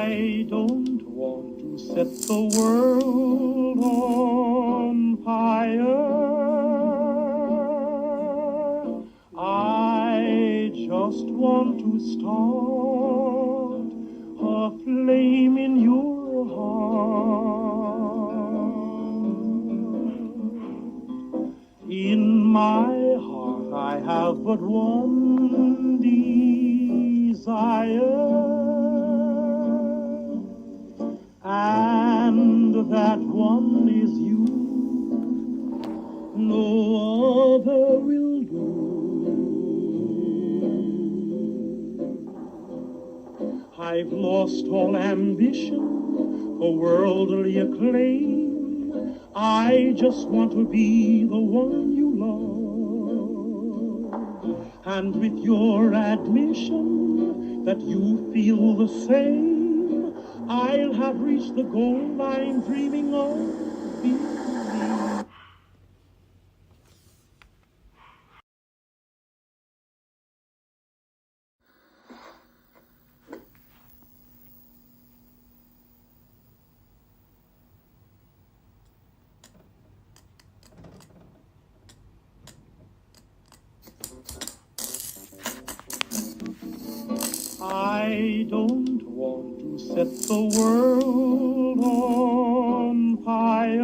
I don't want to set the world on fire. I just want to start a flame in your heart. In my heart I have but one desire, and that one is you. No other will do. I've lost all ambition for worldly acclaim. I just want to be the one you love. And with your admission that you feel the same, I'll have reached the goal I'm dreaming of. Believe. I don't want to set the world on fire.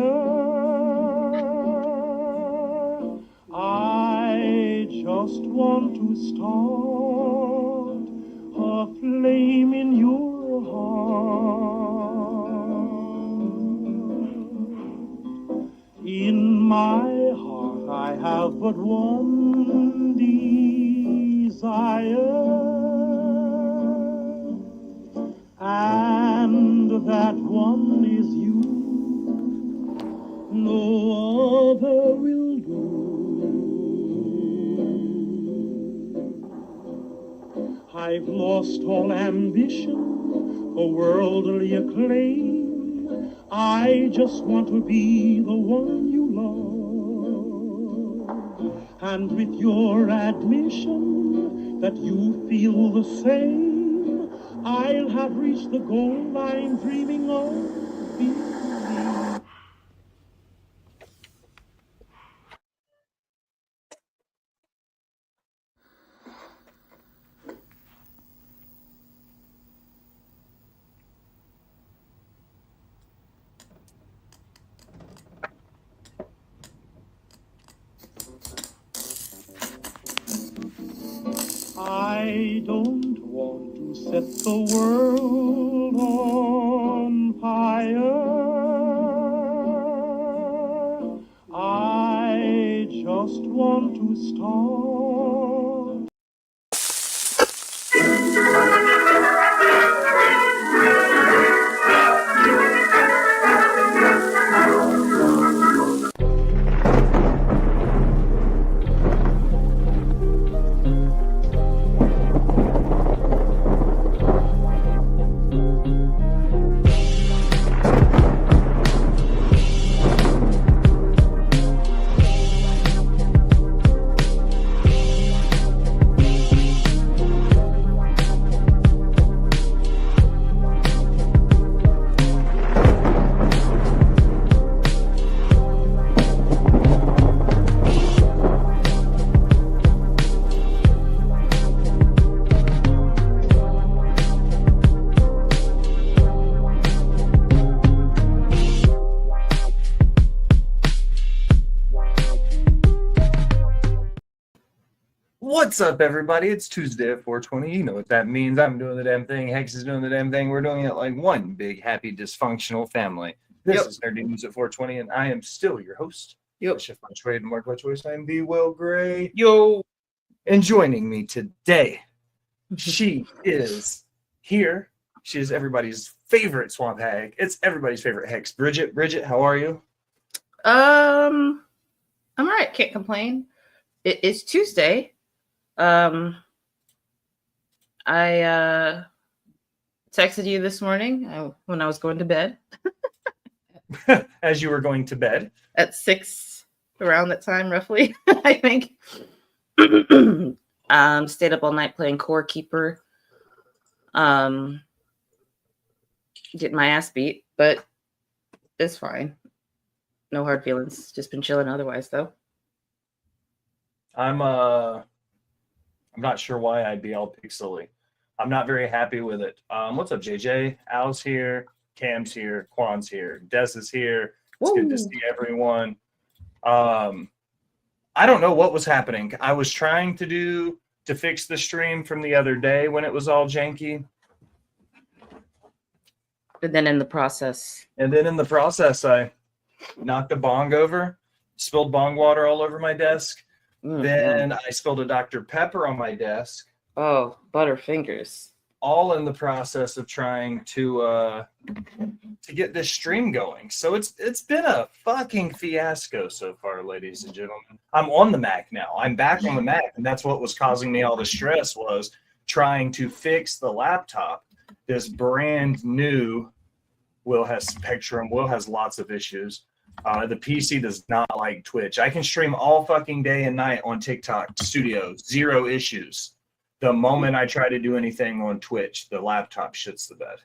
I just want to start a flame in your heart. In my heart I have but one desire, and that one is you. No other will do. I've lost all ambition for worldly acclaim. I just want to be the one you love. And with your admission that you feel the same, I'll have reached the goal I'm dreaming of. Believe. I don't want to set the world on fire. I just want to start. What's up, everybody? It's Tuesday at 420. You know what that means. I'm doing the damn thing. Hex is doing the damn thing. We're doing it like one big, happy, dysfunctional family. This is Nerdy News at 420, and I am still your host. Chef Much Way and Mark Much Choice. I'm the Will Gray. Yo. And joining me today, she is here. She is everybody's favorite swamp hag. It's everybody's favorite hex. Bridget. Bridget, how are you? I'm all right. Can't complain. It is Tuesday. I texted you this morning when I was going to bed. As you were going to bed. At 6, around that time, roughly, I think. Stayed up all night playing Core Keeper. Getting my ass beat, but it's fine. No hard feelings. Just been chilling otherwise, though. I'm not sure why I'd be all pixely. I'm not very happy with it. What's up, JJ? Al's here, Cam's here, Quan's here, Des is here. It's good to see everyone. I don't know what was happening. I was trying to fix the stream from the other day when it was all janky. And then in the process, I knocked a bong over, spilled bong water all over my desk. Then I spilled a Dr. Pepper on my desk. Oh, Butterfingers. All in the process of trying to get this stream going. So it's been a fucking fiasco so far, ladies and gentlemen. I'm on the Mac now. I'm back on the Mac, and that's what was causing me all the stress, was trying to fix the laptop. This brand new Will has Spectrum. Will has lots of issues. The PC does not like Twitch. I can stream all fucking day and night on TikTok Studio, 0 issues. The moment I try to do anything on Twitch, the laptop shits the bed.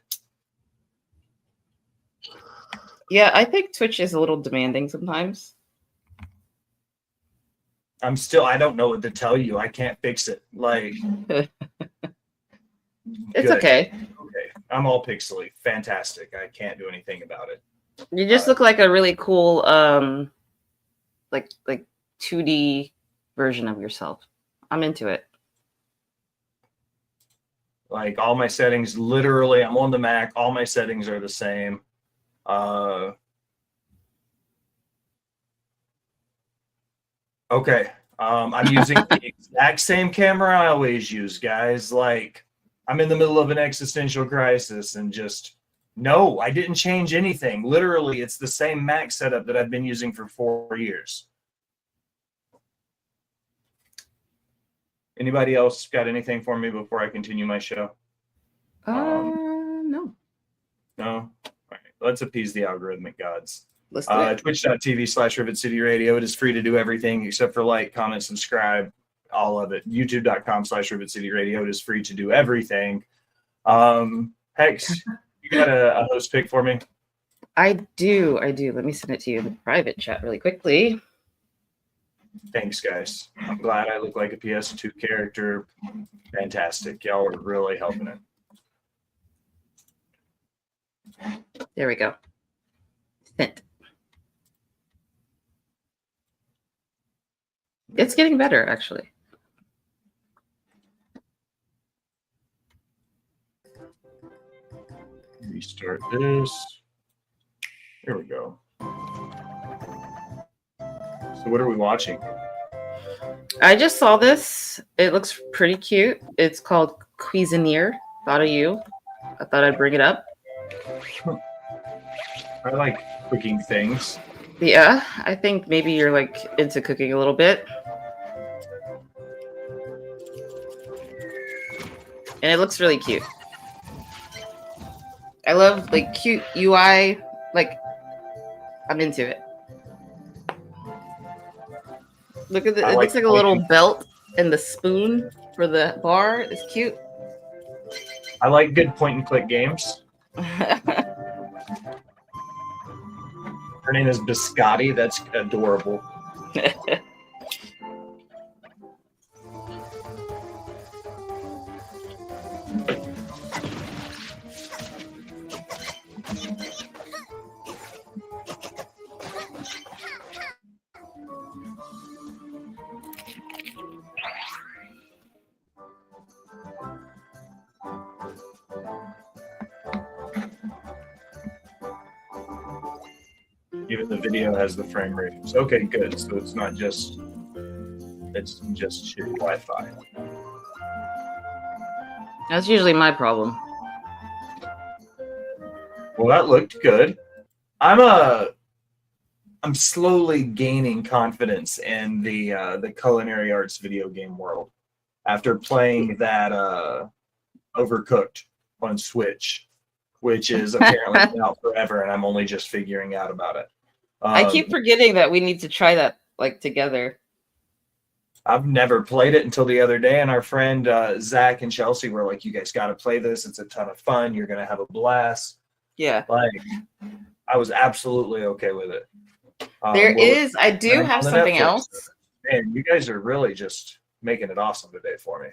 Yeah, I think Twitch is a little demanding sometimes. I don't know what to tell you. I can't fix it. Like, It's good. okay. Okay. I'm all pixely. Fantastic. I can't do anything about it. You just look like a really cool, like 2D version of yourself. I'm into it. Like, all my settings, literally, I'm on the Mac. All my settings are the same. Okay. I'm using the exact same camera I always use, guys. Like, I'm in the middle of an existential crisis and just, no, I didn't change anything. Literally, it's the same Mac setup that I've been using for 4 years. Anybody else got anything for me before I continue my show? No. No? All right. Let's appease the algorithmic gods. Let's do it. Twitch.tv/Rivet City Radio. It is free to do everything except for like, comment, subscribe, all of it. YouTube.com/Rivet City Radio. It is free to do everything. Hex, you got a host pick for me? I do. Let me send it to you in the private chat really quickly. Thanks, guys. I'm glad I look like a PS2 character. Fantastic. Y'all are really helping it. There we go. Sent. It's getting better, actually. Restart this. There we go. So what are we watching? I just saw this. It looks pretty cute. It's called Cuisinier. Thought of you. I thought I'd bring it up. I like cooking things. Yeah, I think maybe you're like into cooking a little bit. And it looks really cute. I love like cute UI. Like, I'm into it. Look at it. It looks like a little belt, and the spoon for the bar is cute. I like good point and click games. Her name is Biscotti. That's adorable. Even the video has the frame ratings. Okay, good. So it's not just, it's just shitty Wi-Fi. That's usually my problem. Well, that looked good. I'm slowly gaining confidence in the culinary arts video game world after playing that Overcooked on Switch, which is apparently been out forever, and I'm only just figuring out about it. I keep forgetting that we need to try that like together. I've never played it until the other day, and our friend Zach and Chelsea were like, "You guys got to play this. It's a ton of fun. You're gonna have a blast." Yeah. Like, I was absolutely okay with it. I do have something else. Man, you guys are really just making it awesome today for me.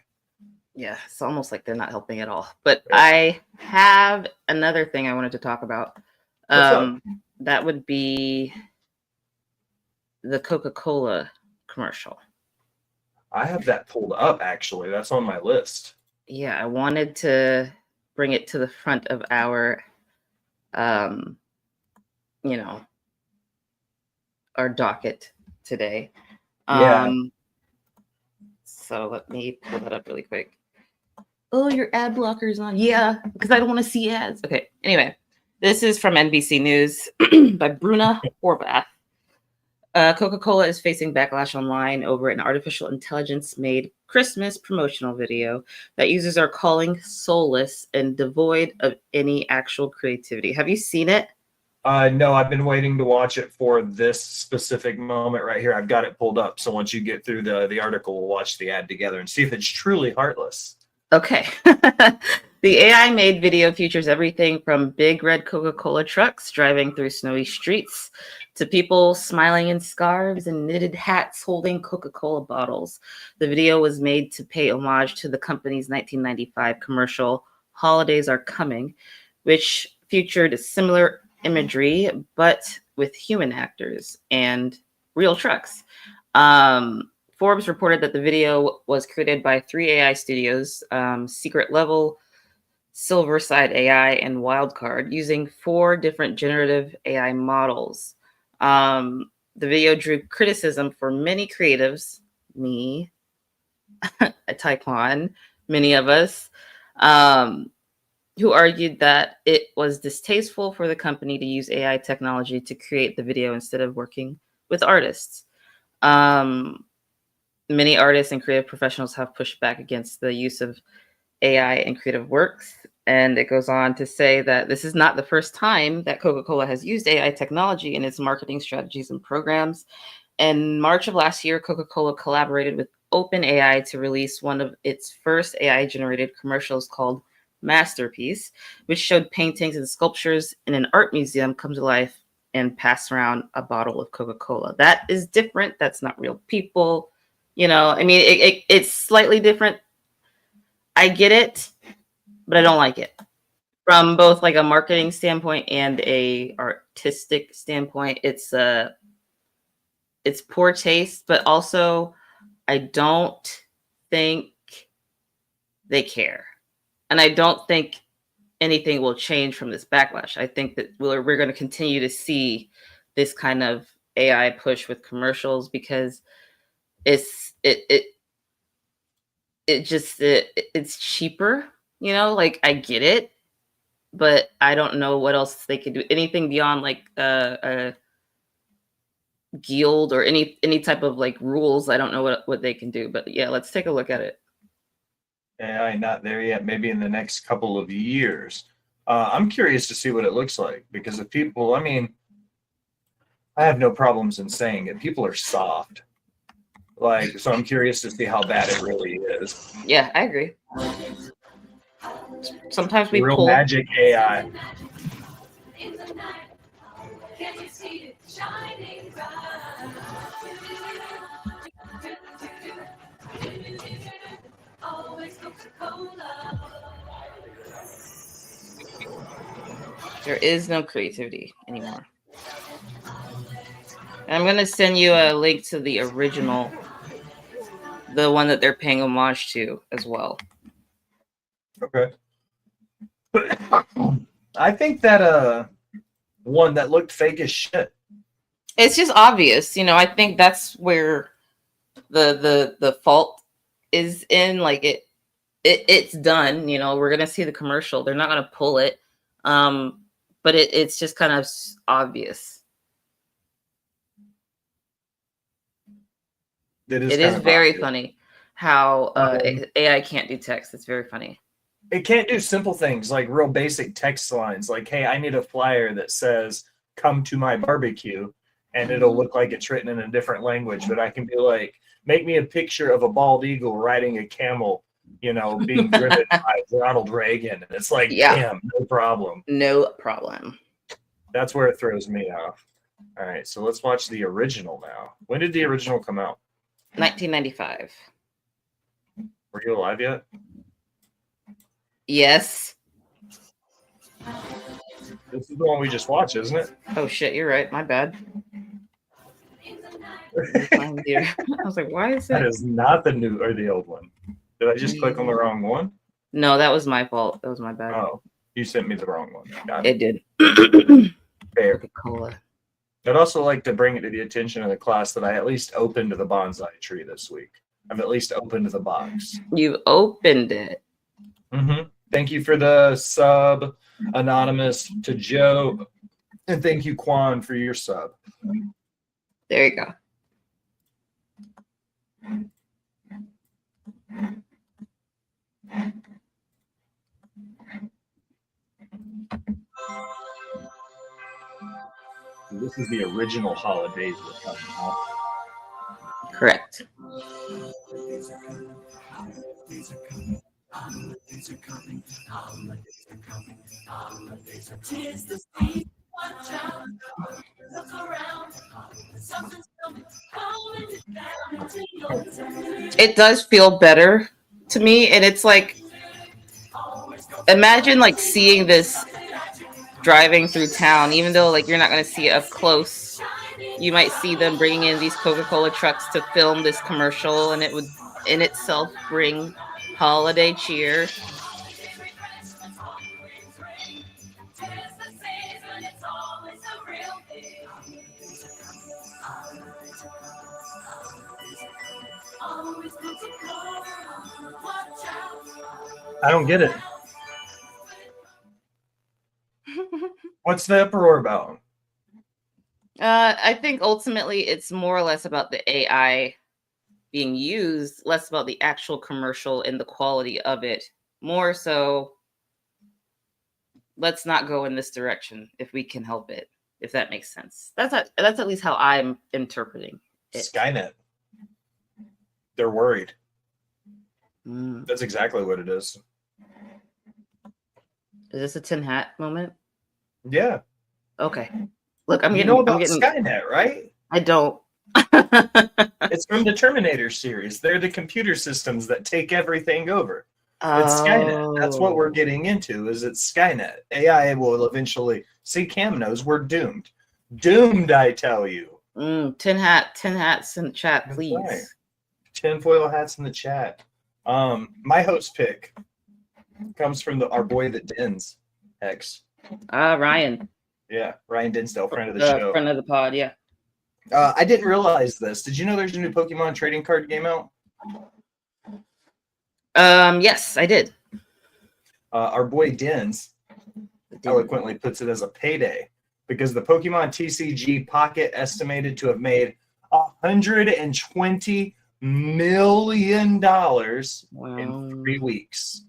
Yeah, it's almost like they're not helping at all. But Yeah. I have another thing I wanted to talk about. What's up? That would be the Coca-Cola commercial. I have that pulled up, actually. That's on my list. Yeah, I wanted to bring it to the front of our, our docket today. Yeah. So let me pull that up really quick. Oh, your ad blocker's on. Yeah, because I don't want to see ads. Okay. Anyway, this is from NBC News by Bruna Horvath. Coca-Cola is facing backlash online over an artificial intelligence-made Christmas promotional video that users are calling soulless and devoid of any actual creativity. Have you seen it? No, I've been waiting to watch it for this specific moment right here. I've got it pulled up. So once you get through the article, we'll watch the ad together and see if it's truly heartless. Okay. The AI-made video features everything from big red Coca-Cola trucks driving through snowy streets to people smiling in scarves and knitted hats holding Coca-Cola bottles. The video was made to pay homage to the company's 1995 commercial, Holidays Are Coming, which featured similar imagery, but with human actors and real trucks. Forbes reported that the video was created by 3 AI studios, Secret Level, Silverside AI, and Wildcard, using 4 different generative AI models. The video drew criticism for many creatives, me, a Taekwon, many of us, who argued that it was distasteful for the company to use AI technology to create the video instead of working with artists. Many artists and creative professionals have pushed back against the use of AI in creative works. And it goes on to say that this is not the first time that Coca-Cola has used AI technology in its marketing strategies and programs. In March of last year, Coca-Cola collaborated with OpenAI to release one of its first AI-generated commercials called Masterpiece, which showed paintings and sculptures in an art museum come to life and pass around a bottle of Coca-Cola. That is different. That's not real people. I mean, it's slightly different. I get it, but I don't like it from both like a marketing standpoint and a artistic standpoint. It's poor taste, but also I don't think they care, and I don't think anything will change from this backlash. I think that we're going to continue to see this kind of AI push with commercials because it's cheaper, like I get it, but I don't know what else they could do, anything beyond like a guild or any type of like rules. I don't know what they can do, but yeah, let's take a look at it. AI not there yet, maybe in the next couple of years. I'm curious to see what it looks like because if people, I mean, I have no problems in saying it. People are soft. Like, so I'm curious to see how bad it really is. Yeah, I agree. Sometimes we Real pull magic AI. There is no creativity anymore. And I'm going to send you a link to the original, the one that they're paying homage to as well. Okay. I think that one that looked fake as shit. It's just obvious, I think that's where the fault is in. Like it's done, we're going to see the commercial. They're not going to pull it. But it's just kind of obvious. It is very obvious. Funny how AI can't do text. It's very funny. It can't do simple things like real basic text lines like, hey, I need a flyer that says, come to my barbecue. And it'll look like it's written in a different language. But I can be like, make me a picture of a bald eagle riding a camel, being driven by Ronald Reagan. And it's like, damn, no problem. No problem. That's where it throws me off. All right, so let's watch the original now. When did the original come out? 1995. Were you alive yet? Yes. This is the one we just watched, isn't it? Oh shit, you're right. My bad. I was like, why is it? That is not the new or the old one. Did I just click on the wrong one? No, that was my fault. That was my bad. Oh, you sent me the wrong one. Got it. It did. Fair. Coca-Cola. I'd also like to bring it to the attention of the class that I at least opened the bonsai tree this week. I've at least opened the box. You opened it. Mm-hmm. Thank you for the sub, Anonymous, to Joe. And thank you, Quan, for your sub. There you go. This is the original holidays we're coming off. Correct. It does feel better to me, and it's like, imagine like seeing this driving through town, even though like you're not going to see it up close. You might see them bringing in these Coca-Cola trucks to film this commercial, and it would in itself bring holiday cheer. I don't get it. What's the uproar about? I think ultimately it's more or less about the AI being used, less about the actual commercial and the quality of it. More so, let's not go in this direction if we can help it, if that makes sense. That's at least how I'm interpreting it. Skynet. They're worried. Mm. That's exactly what it is. Is this a tin hat moment? Yeah. Okay. Look, I'm you getting. know about I'm getting, Skynet, right? I don't. It's from the Terminator series. They're the computer systems that take everything over. Oh. It's Skynet. That's what we're getting into. Is it's Skynet? AI will eventually. See, Cam knows we're doomed. Doomed, I tell you. Tin hats in the chat, please. Right. Tinfoil hats in the chat. My host pick comes from our boy that Dins, Hex. Ryan. Yeah, Ryan Dinsdale, friend of the show. Friend of the pod, yeah. I didn't realize this. Did you know there's a new Pokemon trading card game out? Yes, I did. Our boy Dins eloquently puts it as a payday because the Pokemon TCG Pocket estimated to have made $120 million in 3 weeks.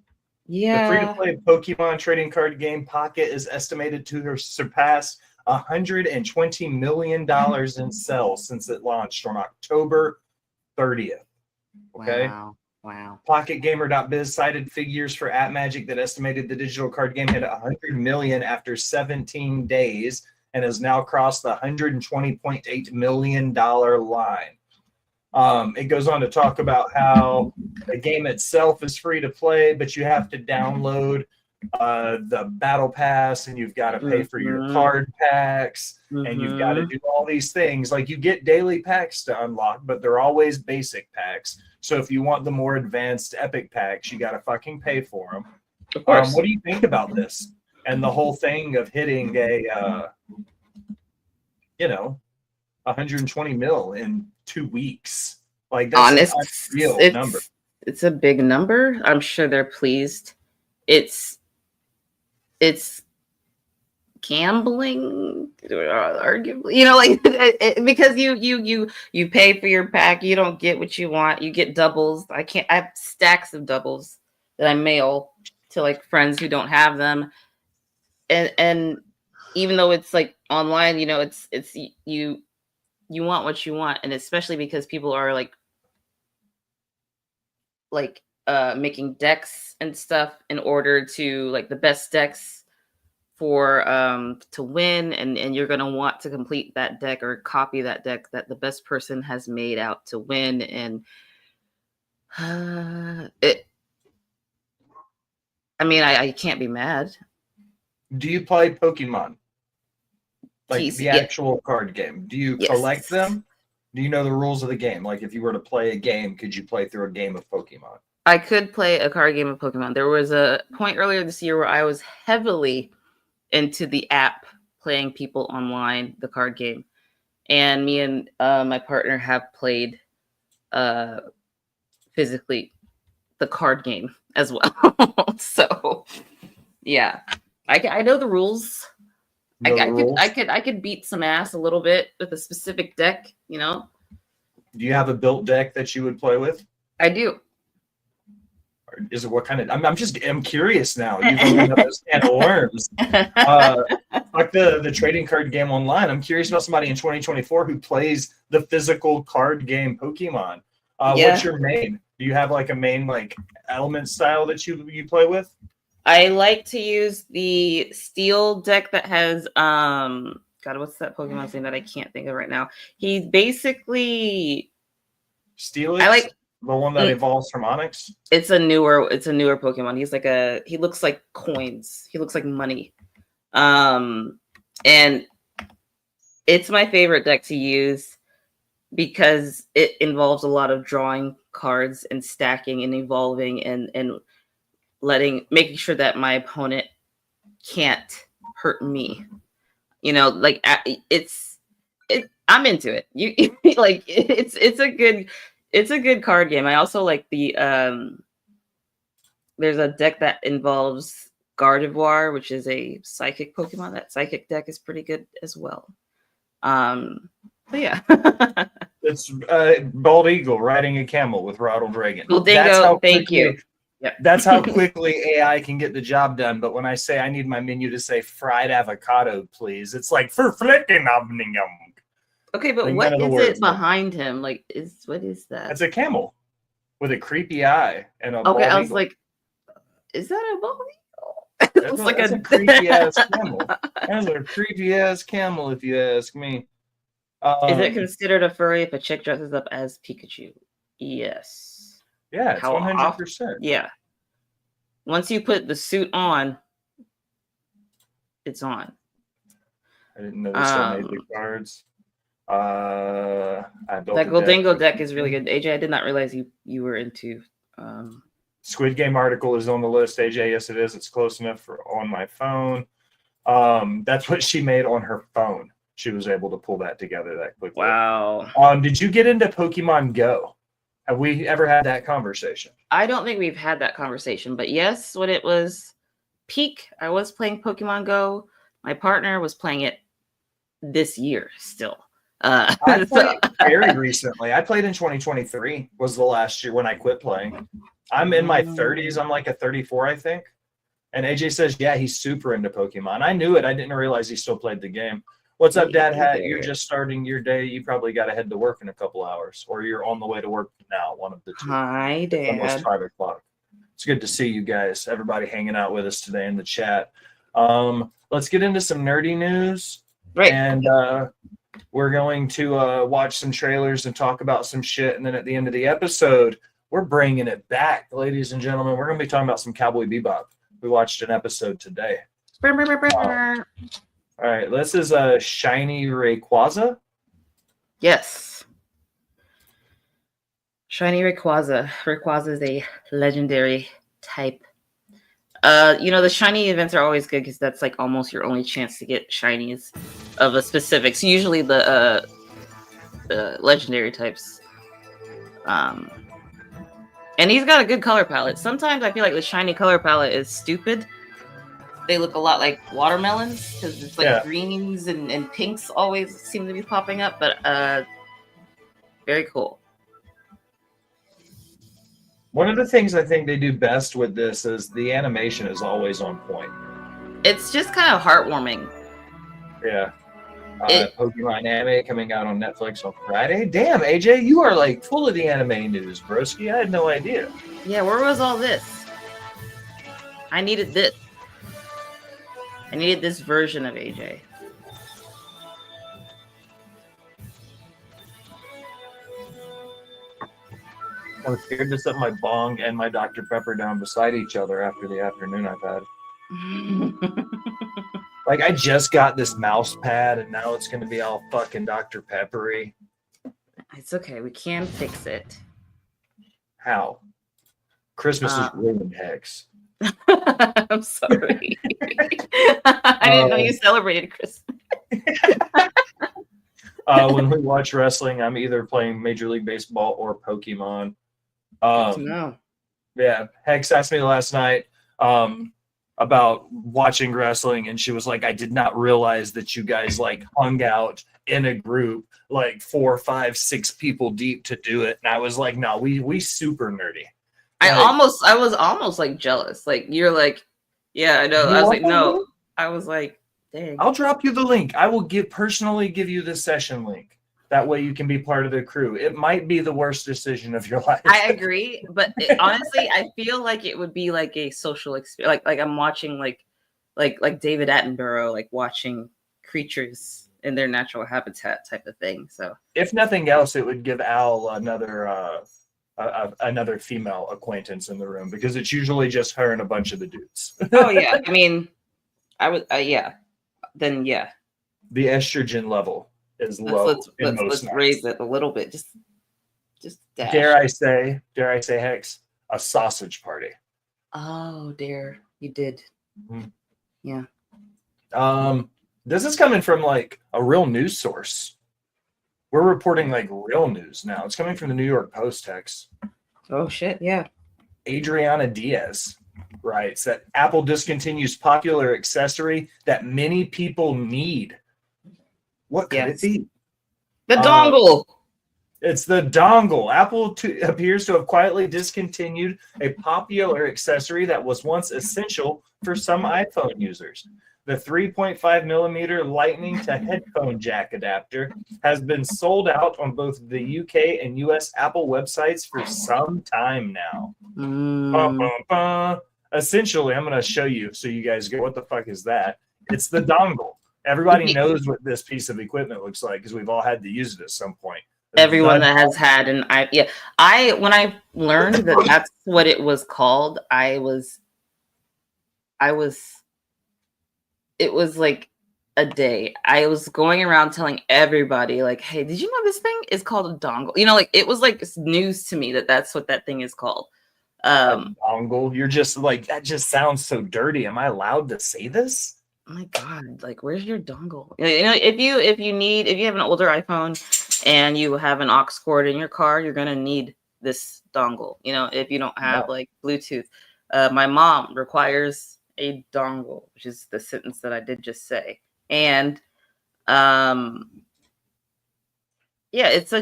Yeah. The free-to-play Pokemon trading card game Pocket is estimated to surpass $120 million in sales since it launched on October 30th. Okay. Wow. PocketGamer.biz cited figures for AppMagic that estimated the digital card game hit 100 million after 17 days and has now crossed the $120.8 million line. It goes on to talk about how the game itself is free to play, but you have to download the battle pass, and you've got to pay for your card packs, and you've got to do all these things. Like, you get daily packs to unlock, but they're always basic packs. So if you want the more advanced epic packs, you got to fucking pay for them. Of course. What do you think about this and the whole thing of hitting a 120 mil in 2 weeks? Like, that's a real number. It's a big number. I'm sure they're pleased. It's gambling, arguably, because you pay for your pack, you don't get what you want. You get doubles. I have stacks of doubles that I mail to like friends who don't have them, and even though it's like online, it's you want what you want, and especially because people are like making decks and stuff in order to like the best decks for to win, and you're gonna want to complete that deck or copy that deck that the best person has made out to win. And it I mean, I can't be mad. Do you play Pokemon? Like the Yeah. actual card game? Do you collect Yes. them? Do you know the rules of the game? Like if you were to play a game, could you play through a game of Pokemon? I could play a card game of Pokemon. There was a point earlier this year where I was heavily into the app playing people online, the card game. And me and my partner have played physically the card game as well. So yeah, I know the rules. I could beat some ass a little bit with a specific deck, you know. Do you have a built deck that you would play with? I do. Or is it what kind of? I'm curious now. You've opened up this can of worms. Like the trading card game online. I'm curious about somebody in 2024 who plays the physical card game Pokemon. What's your main? Do you have like a main like element style that you play with? I like to use the steel deck that has God, what's that Pokemon's name that I can't think of right now? He's basically Steelix? I like the one that evolves from Onyx. It's a newer Pokemon. He looks like coins. He looks like money. And it's my favorite deck to use because it involves a lot of drawing cards and stacking and evolving and making sure that my opponent can't hurt me. You know, like I'm into it. You like it's a good card game. I also like the there's a deck that involves Gardevoir, which is a psychic Pokemon. That psychic deck is pretty good as well. But yeah. It's Bald Eagle riding a camel with Rattle Dragon. Well, Dingo, thank you. Yeah. That's how quickly AI can get the job done. But when I say I need my menu to say fried avocado, please, it's like for flicking. Okay, but like what is it behind him? Like, what is that? It's a camel with a creepy eye and a bald I was eagle. like, is that a bald eagle? It's like a creepy ass camel. That's a creepy ass camel, if you ask me. Is it considered a furry if a chick dresses up as Pikachu? Yes. Yeah, it's 100%. Yeah. Once you put the suit on, it's on. I didn't know they still made the cards. That Goldingo deck is really good. AJ, I did not realize you were into. Squid Game article is on the list, AJ. Yes, it is. It's close enough on my phone. That's what she made on her phone. She was able to pull that together that quickly. Wow. Did you get into Pokemon Go? Have we ever had that conversation? I don't think we've had that conversation, but yes, when it was peak, I was playing Pokemon Go. My partner was playing it this year still. I played very recently. I played in 2023 was the last year when I quit playing. I'm in my 30s. I'm like a 34, I think. And AJ says, yeah, he's super into Pokemon. I knew it. I didn't realize he still played the game. What's up, Dad Hat? You're just starting your day. You probably got to head to work in a couple hours, or you're on the way to work now, one of the two. Hi, Dad. It's almost 5 o'clock. It's good to see you guys, everybody hanging out with us today in the chat. Let's get into some nerdy news. Right. And we're going to watch some trailers and talk about some shit. And then at the end of the episode, we're bringing it back, ladies and gentlemen. We're going to be talking about some Cowboy Bebop. We watched an episode today. All right, this is a Shiny Rayquaza. Yes. Shiny Rayquaza. Rayquaza is a legendary type. The shiny events are always good because that's like almost your only chance to get shinies of a specific. So usually the legendary types. And he's got a good color palette. Sometimes I feel like the shiny color palette is stupid. They look a lot like watermelons because it's like greens and pinks always seem to be popping up. But very cool. One of the things I think they do best with this is the animation is always on point. It's just kind of heartwarming. Yeah. Pokemon anime coming out on Netflix on Friday. Damn, AJ, you are like full of the anime news, broski. I had no idea. Yeah, where was all this? I needed this. I needed this version of AJ. I was scared to set my bong and my Dr. Pepper down beside each other after the afternoon I've had. Like, I just got this mouse pad and now it's going to be all fucking Dr. Peppery. It's okay. We can fix it. How? Christmas is ruined, Hex. I'm sorry. I didn't know you celebrated Christmas. When we watch wrestling, I'm either playing Major League Baseball or Pokemon. No. Yeah, Hex asked me last night about watching wrestling, and she was like, I did not realize that you guys like hung out in a group like 4, 5, 6 people deep to do it. And I was like, no, we super nerdy. I was almost like jealous. Like you're like, yeah, I know. I was like, no. I was like, dang. I'll drop you the link. I will personally give you the session link. That way you can be part of the crew. It might be the worst decision of your life. I agree, but honestly, I feel like it would be like a social experience. Like I'm watching like David Attenborough, like watching creatures in their natural habitat type of thing. So if nothing else, it would give Al another female acquaintance in the room, because it's usually just her and a bunch of the dudes. Oh yeah, I mean, I would yeah. Then yeah, the estrogen level is low. Let's raise it a little bit. Just dash. Dare I say, Hex, a sausage party. Oh, dare you did. Mm-hmm. Yeah. This is coming from like a real news source. We're reporting like real news now. It's coming from the New York Post, Hex. Oh shit, yeah. Adriana Diaz writes that Apple discontinues popular accessory that many people need. What could it be? The dongle. It's the dongle. Apple appears to have quietly discontinued a popular accessory that was once essential for some iPhone users. The 3.5 millimeter lightning to headphone jack adapter has been sold out on both the UK and US Apple websites for some time now. Essentially, I'm going to show you so you guys go, what the fuck is that? It's the dongle. Everybody knows what this piece of equipment looks like because we've all had to use it at some point. Everyone that has had an when I learned that that's what it was called, it was like a day. I was going around telling everybody like, hey, did you know this thing is called a dongle? You know, like it was like news to me that that's what that thing is called. A dongle. You're just like, that just sounds so dirty. Am I allowed to say this? Oh my god, like where's your dongle? You know, if you have an older iPhone and you have an aux cord in your car, you're gonna need this dongle. You know, if you don't have like Bluetooth. My mom requires a dongle, which is the sentence that I did just say. And it's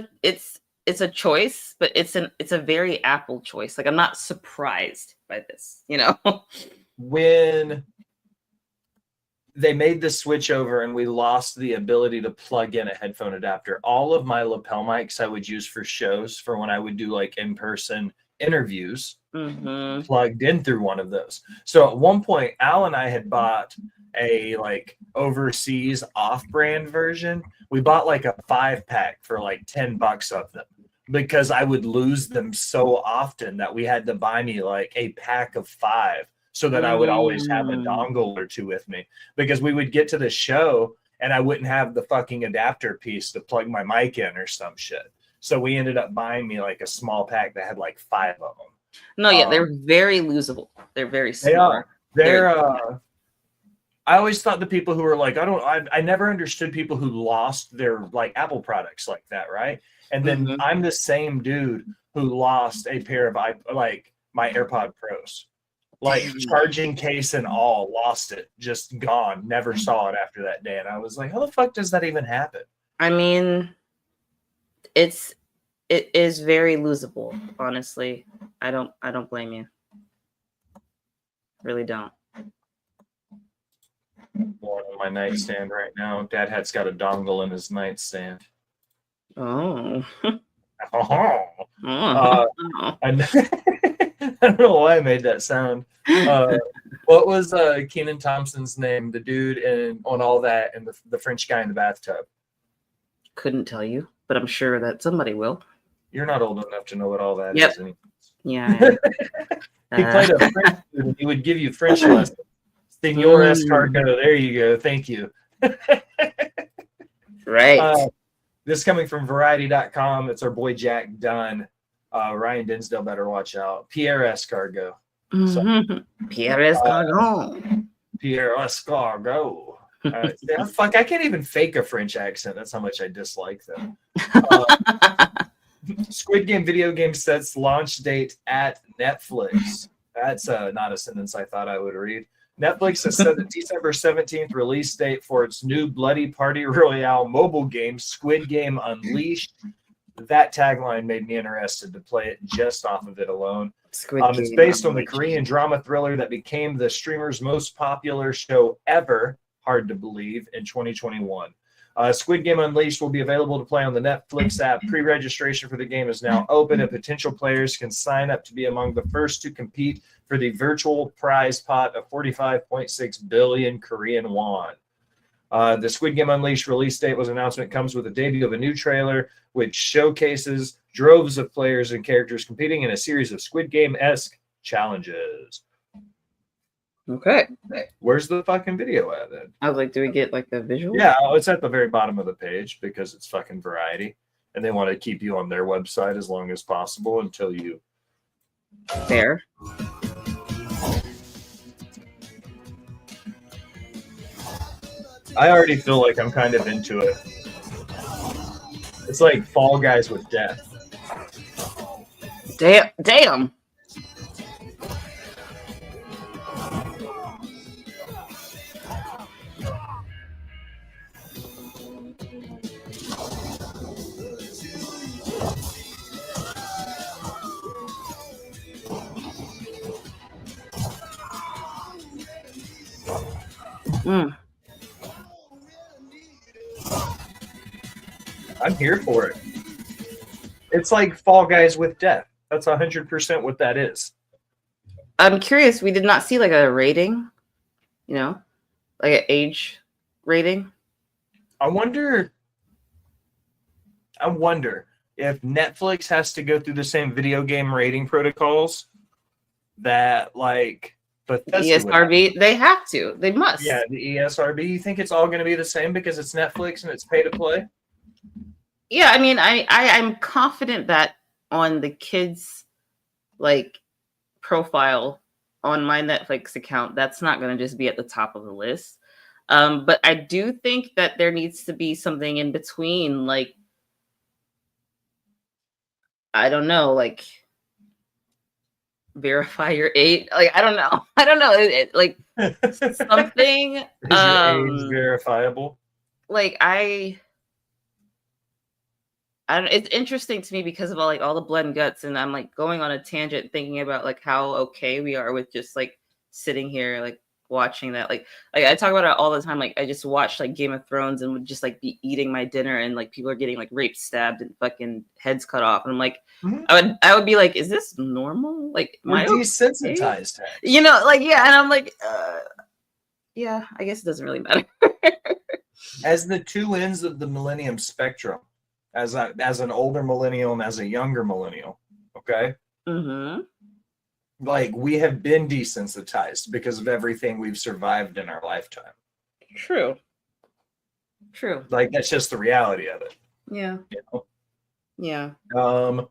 a choice, but it's a very Apple choice. Like I'm not surprised by this, you know. When they made the switch over and we lost the ability to plug in a headphone adapter, all of my lapel mics I would use for shows, for when I would do like in-person interviews, plugged in through one of those. So at one point, Al and I had bought a like overseas off-brand version. We bought like a 5-pack for like $10 of them, because I would lose them so often that we had to buy me like a pack of 5. So that I would always have a dongle or 2 with me, because we would get to the show and I wouldn't have the fucking adapter piece to plug my mic in or some shit. So we ended up buying me like a small pack that had like 5 of them. No, yeah, they're very losable. They're very smart. I always thought the people who were like, I never understood people who lost their like Apple products like that, right? And then I'm the same dude who lost a pair of my AirPod Pros. Like charging case and all, lost it, just gone, never saw it after that day. And I was like, how the fuck does that even happen? I mean, it is very losable, honestly. I don't blame you. Really don't. One on my nightstand right now. Dad has got a dongle in his nightstand. Oh. Oh. Oh. I don't know why I made that sound. What was Kenan Thompson's name? The dude on All That and the French guy in the bathtub. Couldn't tell you, but I'm sure that somebody will. You're not old enough to know what All That Yep. is anymore. Yeah. He played a French dude and he would give you French lessons. Senor Escargot. There you go. Thank you. Right. This coming from Variety.com. It's our boy Jack Dunn. Ryan Dinsdale better watch out. Pierre Escargot. Pierre Escargot. Pierre Escargot. Fuck, I can't even fake a French accent. That's how much I dislike them. Squid Game video game sets launch date at Netflix. That's not a sentence I thought I would read. Netflix has set the December 17th release date for its new Bloody Party Royale mobile game, Squid Game Unleashed. That tagline made me interested to play it just off of it alone. It's based on the Korean drama thriller that became the streamer's most popular show ever, hard to believe, in 2021. Squid Game Unleashed will be available to play on the Netflix app. Pre-registration for the game is now open, and potential players can sign up to be among the first to compete for the virtual prize pot of 45.6 billion Korean won. The Squid Game Unleashed release date announcement comes with a debut of a new trailer, which showcases droves of players and characters competing in a series of Squid Game-esque challenges. Okay. Where's the fucking video at then? I was like, do we get like the visual? Yeah, it's at the very bottom of the page because it's fucking Variety. And they want to keep you on their website as long as possible until you... Fair. I already feel like I'm kind of into it. It's like Fall Guys with death. Damn. I'm here for it. It's like Fall Guys with death. That's 100% what that is. I'm curious. We did not see like a rating, like an age rating. I wonder if Netflix has to go through the same video game rating protocols that like Bethesda ESRB. They have to. They must. Yeah, the ESRB. You think it's all going to be the same because it's Netflix and it's pay to play? Yeah, I mean, I'm confident that on the kids' like profile on my Netflix account, that's not going to just be at the top of the list. But I do think that there needs to be something in between, like, I don't know, like verify your age. Like, I don't know. Like something. Is your age verifiable? Like I don't, it's interesting to me because of all the blood and guts, and I'm like going on a tangent thinking about like how okay we are with just like sitting here like watching that. Like I talk about it all the time. Like I just watched like Game of Thrones and would just like be eating my dinner and like people are getting like raped, stabbed, and fucking heads cut off. And I'm like, I would be like, is this normal? Like we're desensitized. Okay? Like yeah, and I'm like, yeah, I guess it doesn't really matter. As the two ends of the millennium spectrum, as an older millennial and as a younger millennial, okay? Mm-hmm. Like we have been desensitized because of everything we've survived in our lifetime. True. Like that's just the reality of it. Yeah. Yeah. I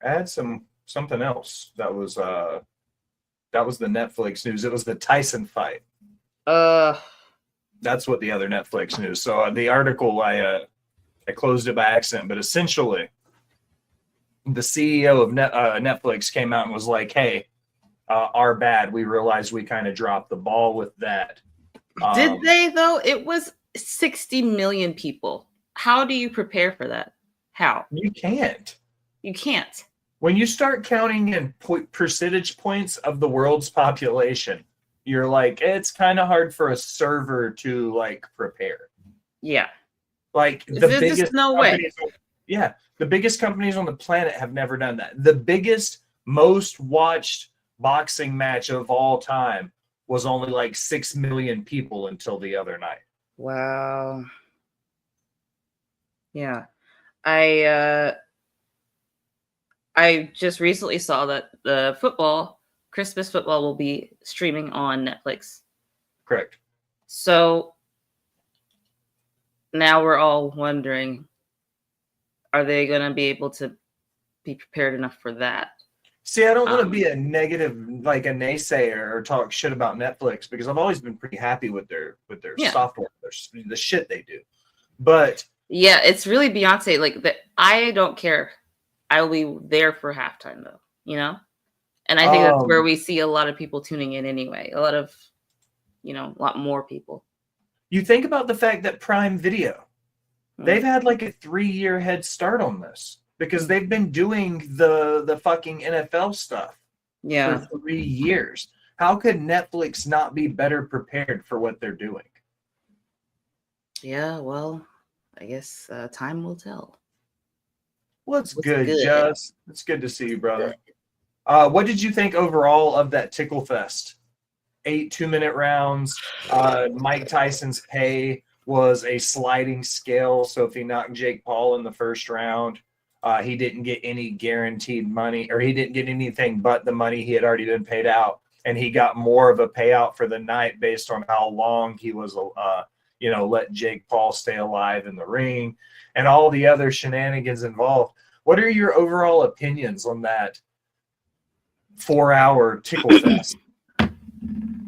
had something else that was the Netflix news. It was the Tyson fight. That's what the other Netflix news. So the article I closed it by accident, but essentially the CEO of Netflix came out and was like, hey, our bad. We realized we kind of dropped the ball with that. Did they, though? It was 60 million people. How do you prepare for that? How? You can't. You can't. When you start counting in percentage points of the world's population, you're like, it's kind of hard for a server to like prepare. Yeah. Like There's just no way. Yeah, the biggest companies on the planet have never done that. The biggest, most watched boxing match of all time was only like 6 million people until the other night. Wow. Yeah. I just recently saw that the Christmas football will be streaming on Netflix. Correct. So now we're all wondering, are they going to be able to be prepared enough for that? See, I don't want to be a negative, like a naysayer or talk shit about Netflix, because I've always been pretty happy with their software, the shit they do. But yeah, it's really Beyonce. Like I don't care. I will be there for halftime though, you know? And I think that's where we see a lot of people tuning in anyway. A lot more people. You think about the fact that Prime Video, they've had like a 3-year head start on this because they've been doing the fucking NFL stuff for 3 years. How could Netflix not be better prepared for what they're doing? Yeah, well, I guess time will tell. Well, it's good, Jess. It's good to see you, brother. What did you think overall of that Tickle Fest? 8 2-minute rounds. Mike Tyson's pay was a sliding scale. So if he knocked Jake Paul in the first round, he didn't get any guaranteed money, or he didn't get anything but the money he had already been paid out. And he got more of a payout for the night based on how long he was, let Jake Paul stay alive in the ring and all the other shenanigans involved. What are your overall opinions on that 4-hour Tickle Fest?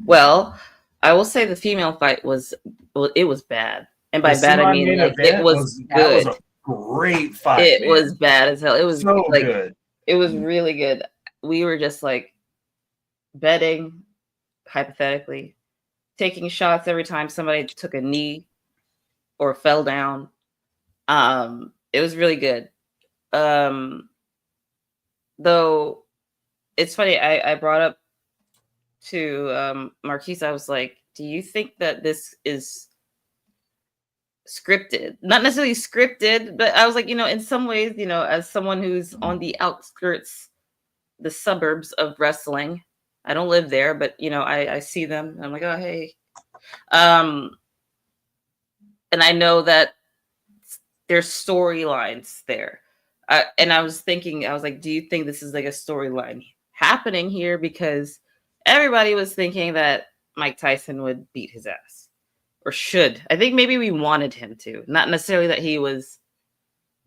Well, I will say the female fight was bad. And by bad, I mean like, it was good. That was a great fight. It was bad as hell. It was so good. It was really good. We were just like betting, hypothetically, taking shots every time somebody took a knee or fell down. It was really good. Though it's funny, I brought up to Marquise, I was like, do you think that this is scripted? Not necessarily scripted, but I was like, in some ways, as someone who's on the outskirts, the suburbs of wrestling, I don't live there, but I see them. I'm like, oh, hey. And I know that there's storylines there. And I was like, do you think this is like a storyline happening here? Because everybody was thinking that Mike Tyson would beat his ass, or should. I think maybe we wanted him to, not necessarily that he was.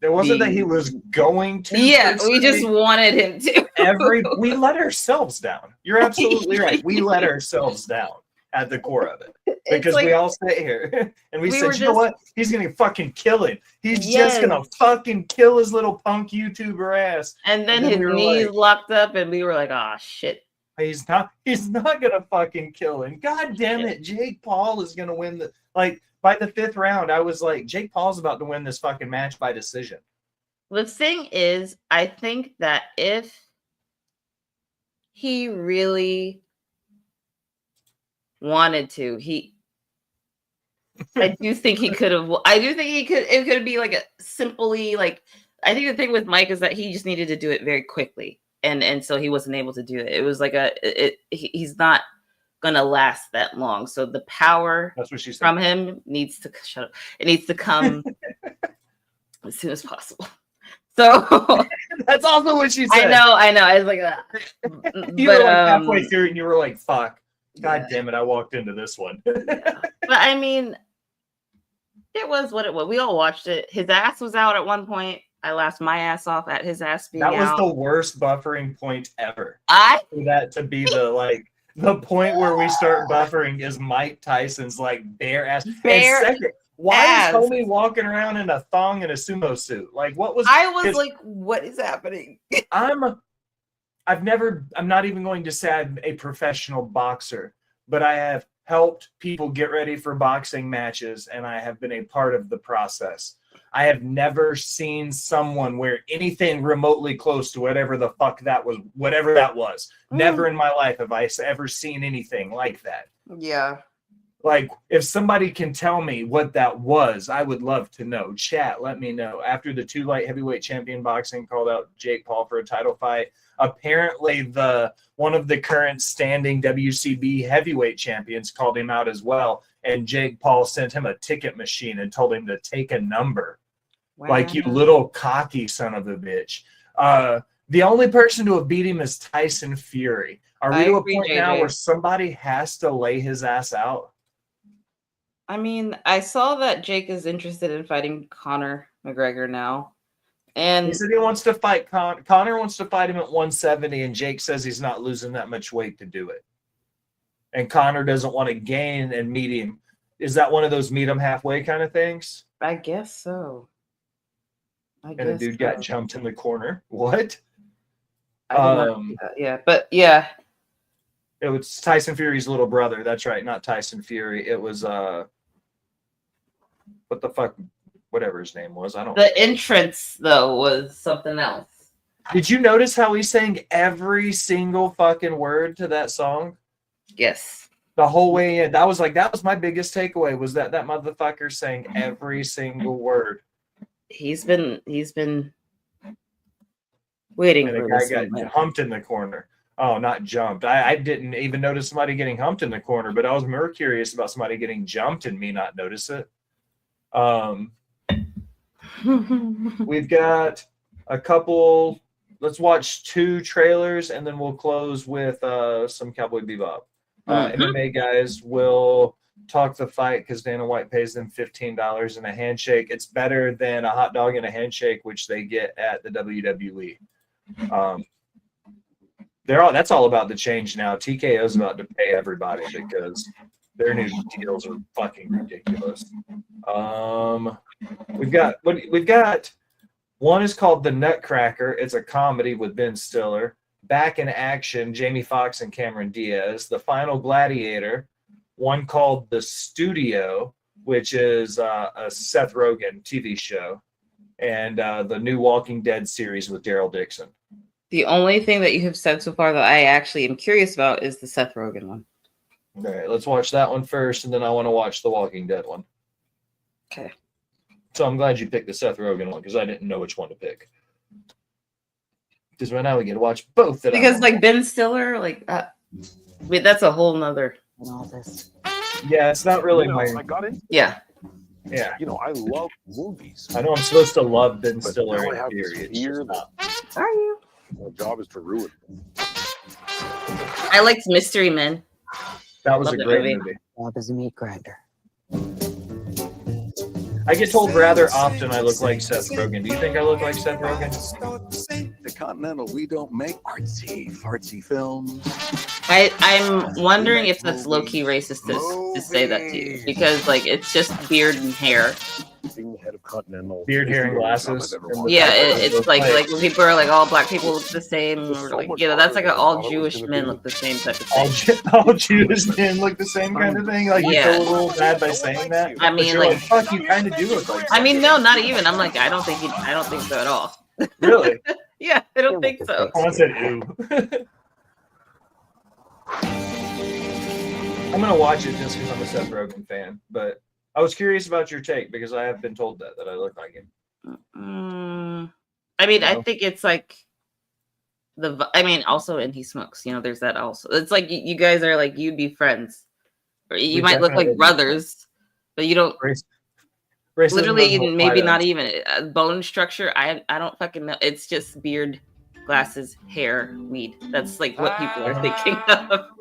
It wasn't that he was going to. Yeah, we just wanted him to. We let ourselves down. You're absolutely right. We let ourselves down at the core of it, because we all sit here and we said, you know what? He's gonna fucking kill him. He's just gonna fucking kill his little punk YouTuber ass. And then his knees locked up, and we were like, oh shit. He's not gonna fucking kill him. God damn it, Jake Paul is gonna win by the 5th round. I was like, Jake Paul's about to win this fucking match by decision. The thing is, I think that if he really wanted to, I do think he could have. I do think it could be like a simply like. I think the thing with Mike is that he just needed to do it very quickly. And so he wasn't able to do it. It was like he's not gonna last that long. So the power from him needs to shut up. It needs to come as soon as possible. So that's also what she said. I know. I was like, you were like halfway through, and you were like, "Fuck, God damn it, I walked into this one." Yeah. But I mean, it was what it was. We all watched it. His ass was out at one point. I laughed my ass off at his ass being out. That was the worst buffering point ever. For that to be the point where we start buffering is Mike Tyson's like bare ass. Why is homie walking around in a thong and a sumo suit? Like, what was? I was like, what is happening? I'm not even going to say I'm a professional boxer, but I have helped people get ready for boxing matches, and I have been a part of the process. I have never seen someone wear anything remotely close to whatever the fuck that was, whatever that was. Never in my life have I ever seen anything like that. Yeah. Like, if somebody can tell me what that was, I would love to know. Chat, let me know. After the 2 light heavyweight champion boxing called out Jake Paul for a title fight, apparently one of the current standing WCB heavyweight champions called him out as well, and Jake Paul sent him a ticket machine and told him to take a number. Wow. Like, you little cocky son of a bitch. The only person to have beat him is Tyson Fury. Are we to a point now where somebody has to lay his ass out? I mean, I saw that Jake is interested in fighting Conor McGregor now. And he said he wants to fight Conor wants to fight him at 170, and Jake says he's not losing that much weight to do it. And Conor doesn't want to gain and meet him. Is that one of those meet him halfway kind of things? I guess so. And a dude got jumped in the corner. What? Yeah, but yeah. It was Tyson Fury's little brother. That's right, not Tyson Fury. It was what the fuck, whatever his name was. I don't. The entrance though was something else. Did you notice how he sang every single fucking word to that song? Yes. The whole way in. That was my biggest takeaway was that motherfucker sang every single word. He's been waiting and for the this. guy got humped in the corner. Oh, not jumped. I didn't even notice somebody getting humped in the corner, but I was more curious about somebody getting jumped and me not notice it. We've got a couple. Let's watch 2 trailers, and then we'll close with some Cowboy Bebop. MMA guys will talk the fight because Dana White pays them $15 and a handshake. It's better than a hot dog and a handshake, which they get at the WWE. That's all about the change now. TKO's about to pay everybody because their new deals are fucking ridiculous. We've got one is called The Nutcracker. It's a comedy with Ben Stiller. Back in Action, Jamie Foxx and Cameron Diaz. The Final Gladiator, one called The Studio, which is a Seth Rogen TV show, and the new Walking Dead series with Daryl Dixon. The only thing that you have said so far that I actually am curious about is the Seth Rogen one. All right, let's watch that one first, and then I want to watch the Walking Dead one. Okay. So I'm glad you picked the Seth Rogen one because I didn't know which one to pick. Because right now we get to watch both. Because like Ben Stiller, wait, that's a whole nother in all this. Yeah, it's not really my. I got it. Yeah. Yeah. I love movies. I know I'm supposed to love Ben But Stiller now I in have this period. fear that Are you? my job is to ruin it. I liked Mystery Men. That was Love a that great movie. movie. is a meat grinder. I get told rather often I look like Seth Rogen. Do you think I look like Seth Rogen? The Continental, we don't make fartsy films. I'm wondering if that's low-key racist to say that to you, because it's just beard and hair. Being the head of Continental, Beard, hair, and glasses. Yeah, it's like when people are like, all black people look the same, or that's like all Jewish men look the same type of thing. All Jewish men look the same kind of thing. Like, you feel a little bad by saying that. I mean, but you're fuck, you kind of do look like. I mean, no, not even. I'm like, I don't think so at all. Really? Yeah, I don't think so. I said ew. I'm gonna watch it just because I'm a Seth Rogen fan, but I was curious about your take because I have been told that I look like him. I mean, I think it's like also, and he smokes. There's that also. It's like you guys are like you'd be friends, or you might look like brothers, but you don't. Literally, maybe not even bone structure. I don't fucking know. It's just beard, glasses, hair, weed. That's like what people are thinking of.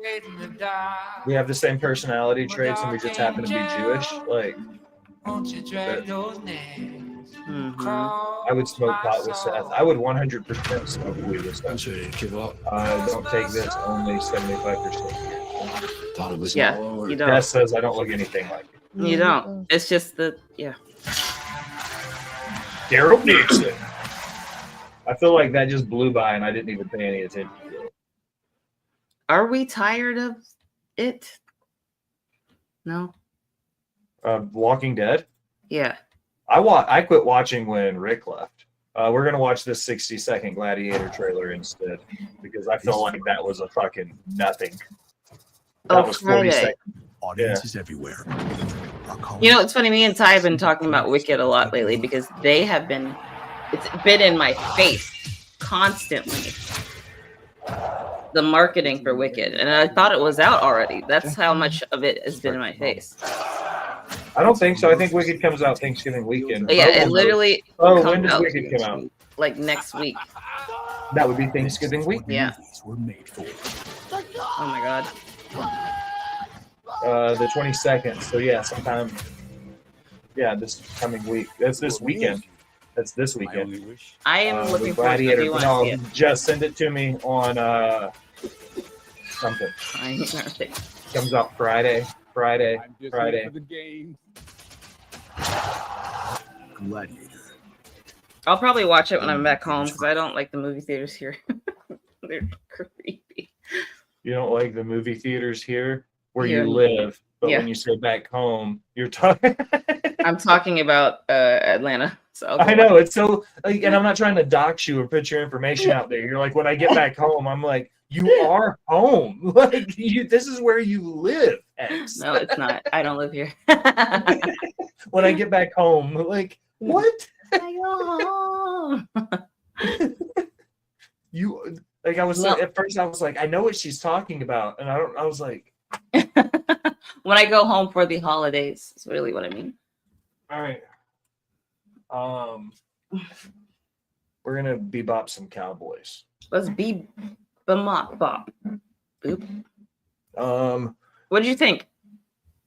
We have the same personality traits, and we just happen to be Jewish. Like, I would smoke pot with Seth. I would 100% smoke weed with Seth. Don't take this, only 75%. Yeah, you don't. Jess says I don't look anything like it. You don't. It's just Daryl Dixon. I feel like that just blew by and I didn't even pay any attention to it. Are we tired of it? No. Walking Dead? Yeah. I quit watching when Rick left. We're gonna watch this 60-second Gladiator trailer instead because I feel like that was a fucking nothing. That was 40 Friday. seconds. Audiences everywhere. You know, it's funny. Me and Ty have been talking about Wicked a lot lately because it's been in my face constantly. The marketing for Wicked, and I thought it was out already. That's how much of it has been in my face. I don't think so. I think Wicked comes out Thanksgiving weekend. But yeah, it literally. Oh, comes when does out Wicked come out? like next week. That would be Thanksgiving week. Yeah. Oh my god. The 22nd. So yeah, sometime. Yeah, this coming week. That's this weekend. That's this weekend. I am looking forward to it. Gladiator. Do you want to see it? Just send it to me on something. Comes out Friday. For the game. Gladiator. I'll probably watch it when I'm back home because I don't like the movie theaters here. They're creepy. You don't like the movie theaters here where Yeah. you live, but Yeah. when you say back home, you're talking. I'm talking about Atlanta. So I know it's so like, and I'm not trying to dox you or put your information out there. You're like, when I get back home, I'm like, you are home. Like this is where you live. X. No, it's not. I don't live here. When I get back home, like what? You like I was No. at first I was like, I know what she's talking about, and I was like, When I go home for the holidays, is really what I mean. all right. We're gonna bebop some Cowboys. Let's be Bebop. Boop. What did you think?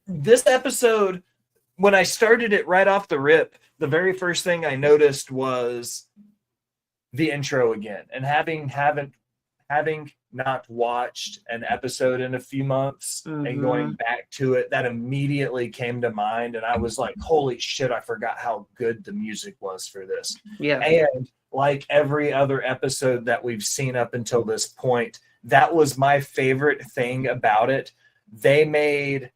This episode, when I started it right off the rip, the very first thing I noticed was the intro again. And having not watched an episode in a few months and going back to it, that immediately came to mind. And I was like, holy shit, I forgot how good the music was for this. Yeah. And like every other episode that we've seen up until this point, that was my favorite thing about it. They made,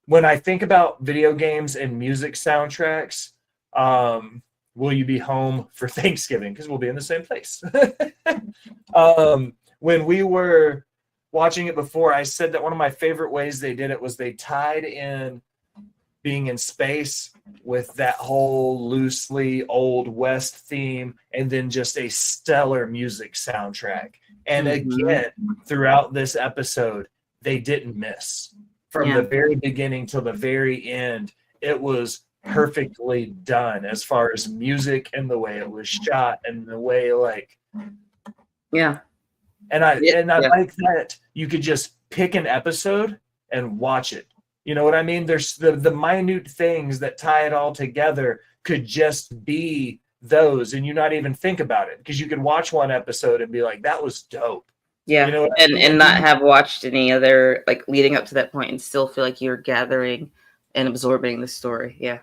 when I think about video games and music soundtracks, will you be home for Thanksgiving? Because we'll be in the same place. When we were watching it before, I said that one of my favorite ways they did it was they tied in being in space with that whole loosely Old West theme and then just a stellar music soundtrack. And again, throughout this episode, they didn't miss. From the very beginning till the very end, it was perfectly done as far as music and the way it was shot and the way and I like that you could just pick an episode and watch it. You know what I mean? There's the minute things that tie it all together could just be those, and you not even think about it because you could watch one episode and be like, that was dope. Yeah. You know what and I mean? and not have watched any other like leading up to that point and still feel like you're gathering and absorbing the story. Yeah.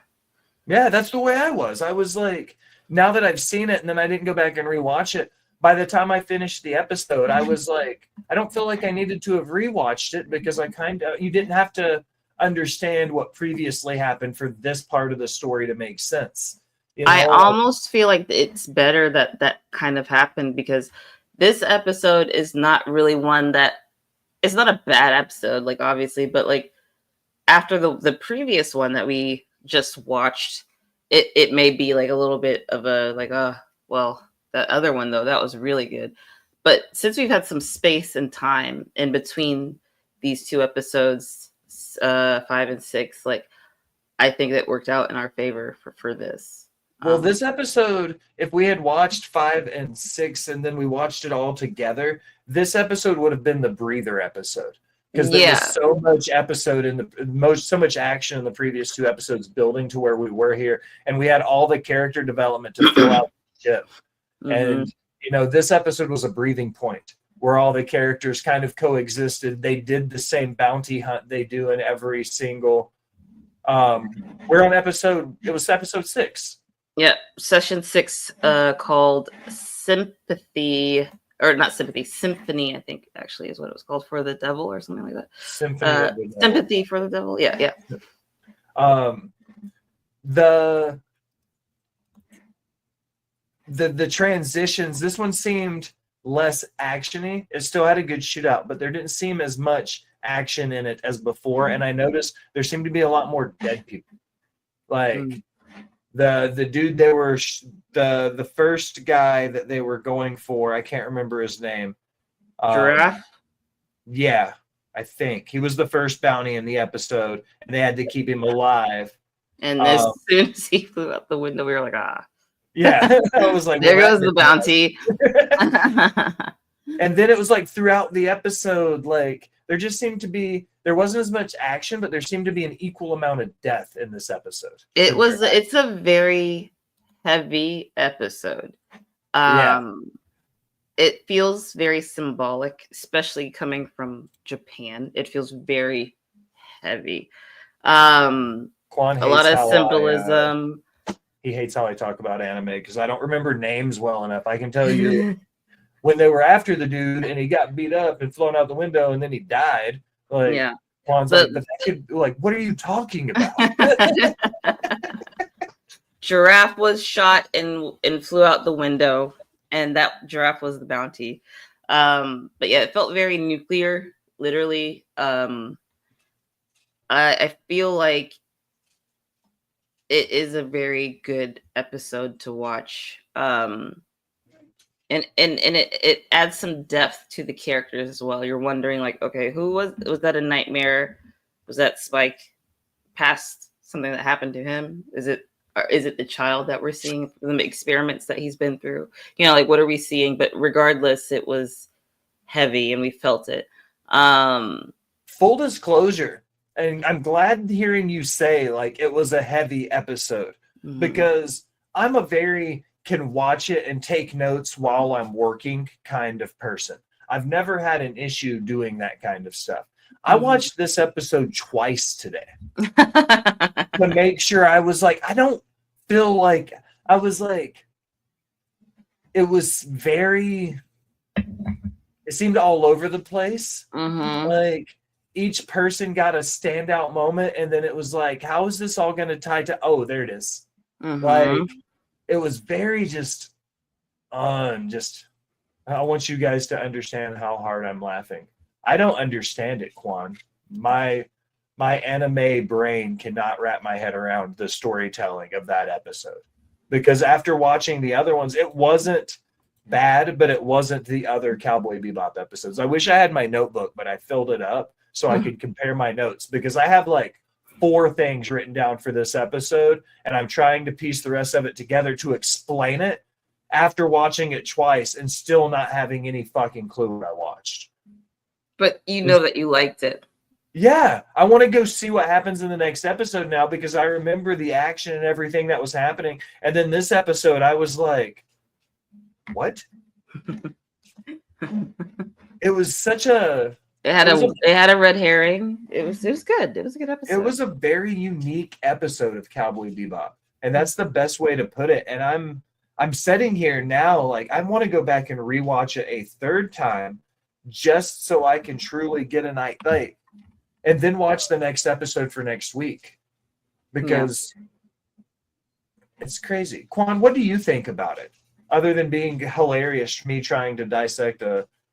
Yeah, that's the way I was. I was like, now that I've seen it and then I didn't go back and rewatch it, by the time I finished the episode, I was like, I don't feel like I needed to have rewatched it because you didn't have to understand what previously happened for this part of the story to make sense. You know? I almost feel like it's better that kind of happened because this episode is not really one that it's not a bad episode, like obviously, but like after the previous one that we just watched, it may be like a little bit of a like, well, that other one though, that was really good. But since we've had some space and time in between these two episodes, 5 and 6, like I think that worked out in our favor for this. Well, this episode, if we had watched 5 and 6 and then we watched it all together, this episode would have been the breather episode. Because there was so much so much action in the previous two episodes building to where we were here. And we had all the character development to fill out the ship. And, you know, this episode was a breathing point where all the characters kind of coexisted. They did the same bounty hunt they do in every single. We're on it was episode 6. Yeah, session 6 called Sympathy. Or not Sympathy, Symphony, I think actually is what it was called, for the Devil or something like that. Symphony Sympathy for the Devil. Yeah. the transitions, this one seemed less actiony. It still had a good shootout, but there didn't seem as much action in it as before. And I noticed there seemed to be a lot more dead people. Like the dude they were the first guy that they were going for, I can't remember his name. Giraffe. Yeah, I think he was the first bounty in the episode, and they had to keep him alive. And as soon as he flew out the window, we were like, ah. Yeah, I was like, there goes the bounty. And then it was like throughout the episode, like there just seemed to be, there wasn't as much action, but there seemed to be an equal amount of death in this episode. It's a very heavy episode. It feels very symbolic, especially coming from Japan. It feels very heavy. Quan a lot of symbolism. He hates how I talk about anime because I don't remember names well enough. I can tell you when they were after the dude and he got beat up and flown out the window and then he died. Like, yeah. Quan's like, what are you talking about? Giraffe was shot and flew out the window, and that giraffe was the bounty. But yeah, it felt very nuclear, literally. I feel like it is a very good episode to watch. And it adds some depth to the characters as well. You're wondering, like, okay, who was that a nightmare? Was that Spike past something that happened to him? Is it the child that we're seeing, the experiments that he's been through? You know, like, what are we seeing? But regardless, it was heavy and we felt it. Full disclosure, and I'm glad hearing you say like it was a heavy episode, because I'm a very can watch it and take notes while I'm working kind of person. I've never had an issue doing that kind of stuff. I watched this episode twice today to make sure. I was like, I don't feel like, I was like, it was very, it seemed all over the place. Like each person got a standout moment, and then it was like, how is this all going to tie to, oh, there it is. Like, it was very I want you guys to understand how hard I'm laughing. I don't understand it, Quan. My anime brain cannot wrap my head around the storytelling of that episode. Because after watching the other ones, it wasn't bad, but it wasn't the other Cowboy Bebop episodes. I wish I had my notebook, but I filled it up so I could compare my notes, because I have like 4 things written down for this episode, and I'm trying to piece the rest of it together to explain it after watching it twice and still not having any fucking clue what I watched. But you know that you liked it. Yeah, I want to go see what happens in the next episode now, because I remember the action and everything that was happening. And then this episode, I was like, what? It was such a... It had a red herring. It was good. It was a good episode. It was a very unique episode of Cowboy Bebop, and that's the best way to put it. And I'm sitting here now, like, I want to go back and rewatch it a third time, just so I can truly get a night light, and then watch the next episode for next week, because it's crazy. Quan, what do you think about it? Other than being hilarious, me trying to dissect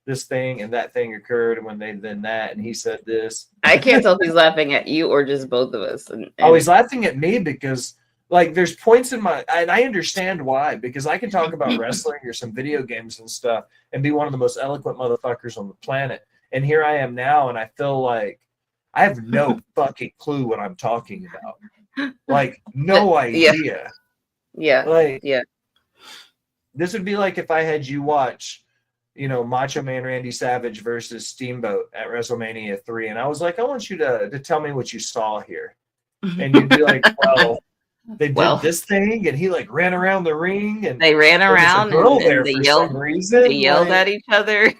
this thing and that thing occurred, and when then that, and he said this. I can't tell if he's laughing at you or just both of us. Oh, he's laughing at me because, like, there's points in my, and I understand why, because I can talk about wrestling or some video games and stuff and be one of the most eloquent motherfuckers on the planet. And here I am now, and I feel like I have no fucking clue what I'm talking about. Like, no idea. Yeah. Like, yeah. This would be like if I had you watch, you know, Macho Man Randy Savage versus Steamboat at WrestleMania 3. And I was like, I want you to tell me what you saw here. And you'd be like, well, they did this thing, and he like ran around the ring, and they ran around and they yelled, some reason. They yelled at each other.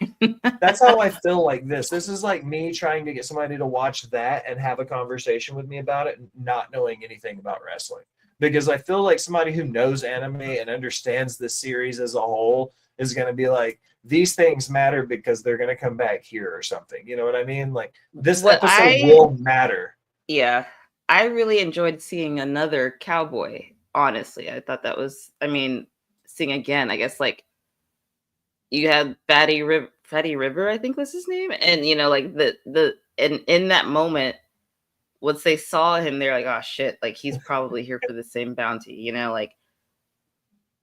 That's how I feel like this. This is like me trying to get somebody to watch that and have a conversation with me about it, not knowing anything about wrestling. Because I feel like somebody who knows anime and understands this series as a whole is going to be like, these things matter because they're going to come back here or something. You know what I mean? Like, this episode will matter. Yeah. I really enjoyed seeing another cowboy. Honestly, I thought that was. I mean, seeing again. I guess like you had Fatty River, I think was his name, and like and in that moment, once they saw him, they're like, oh shit, like he's probably here for the same bounty. Like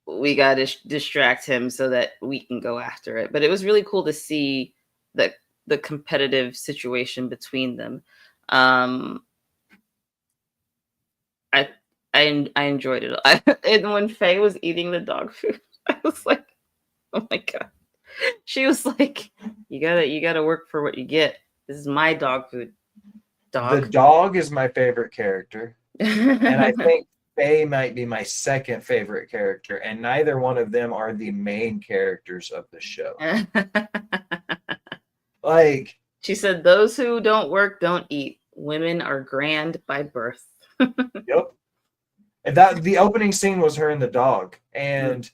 we got to distract him so that we can go after it. But it was really cool to see the competitive situation between them. I enjoyed it. And when Faye was eating the dog food, I was like, oh my god. She was like, you gotta work for what you get. This is my dog food. The dog is my favorite character. And I think Faye might be my second favorite character, and neither one of them are the main characters of the show. Like, she said, those who don't work don't eat. Women are grand by birth. Yep. And that the opening scene was her and the dog, and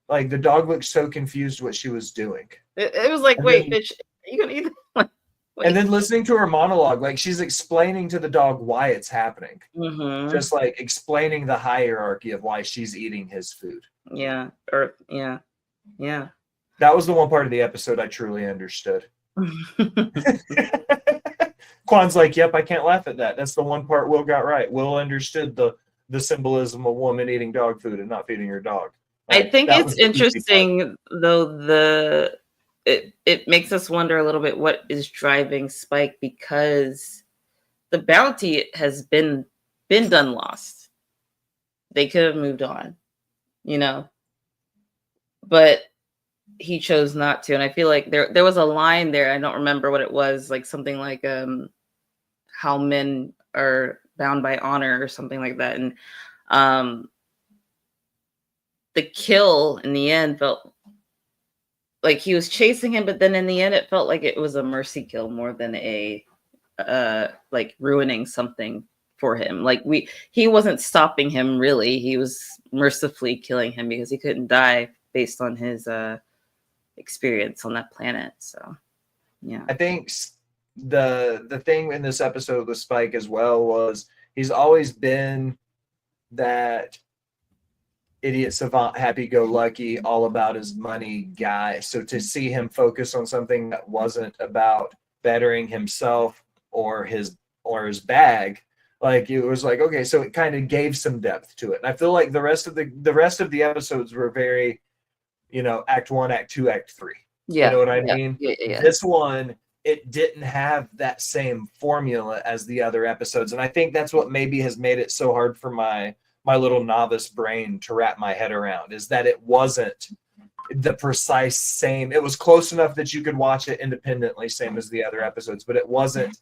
like the dog looked so confused what she was doing. It was like, wait, bitch, are you gonna eat that? And then listening to her monologue, like she's explaining to the dog why it's happening. Mm-hmm. Just like explaining the hierarchy of why she's eating his food. Yeah. Yeah. That was the one part of the episode I truly understood. Quan's like, yep, I can't laugh at that. That's the one part Will got right. Will understood the symbolism of woman eating dog food and not feeding her dog. Like, I think it's interesting though, it makes us wonder a little bit what is driving Spike, because the bounty has been done lost. They could have moved on, but he chose not to. And I feel like there was a line there, I don't remember what it was, like something like how men are bound by honor or something like that. And the kill in the end felt like he was chasing him, but then in the end it felt like it was a mercy kill more than a like ruining something for him. Like he wasn't stopping him really. He was mercifully killing him because he couldn't die based on his experience on that planet. So yeah. I think the thing in this episode with Spike as well was he's always been that idiot savant, happy-go-lucky, all about his money guy. So to see him focus on something that wasn't about bettering himself or his bag, like it was like, okay, so it kind of gave some depth to it. And I feel like the rest of the episodes were very, act 1, act 2, act 3. Yeah. You know what I mean? Yeah. This one, it didn't have that same formula as the other episodes. And I think that's what maybe has made it so hard for my little novice brain to wrap my head around, is that it wasn't the precise same. It was close enough that you could watch it independently, same as the other episodes, but it wasn't